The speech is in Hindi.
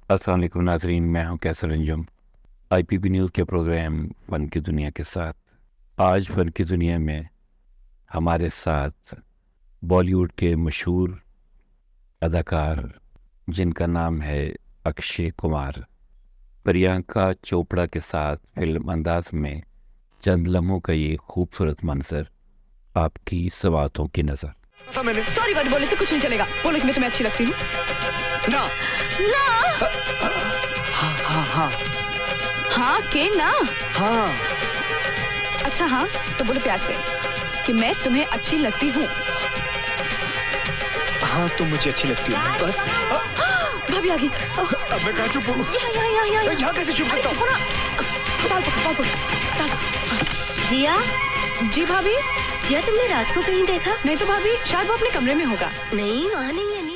अस्सलाम वालेकुम नाज़रीन, मैं हूं कैसर अंजुम। IPP न्यूज़ के प्रोग्राम फ़न की दुनिया के साथ आज फ़न की दुनिया में हमारे साथ बॉलीवुड के मशहूर अदाकार जिनका नाम है अक्षय कुमार, प्रियंका चोपड़ा के साथ फिल्म अंदाज में चंद लम्हों का ये खूबसूरत मंजर आपकी सवातों की नज़र। सॉरी वर्ड बोलने से कुछ नहीं चलेगा। बोलो कि मैं तुम्हें अच्छी लगती हूँ। ना ना हाँ हाँ हाँ हाँ के ना। हाँ अच्छा हाँ तो बोलो प्यार से कि मैं तुम्हें अच्छी लगती हूँ। हाँ तुम मुझे अच्छी लगती हो। बस भाभी आ गई। अब मैं कहाँ चुप हूँ? यहाँ कैसे चुप सकता हूँ? दाल पकड़ दाल। जिया जी भाभी। जिया तुमने राज को कहीं देखा? नहीं तो भाभी शायद वो अपने कमरे में होगा। नहीं वहाँ नहीं है।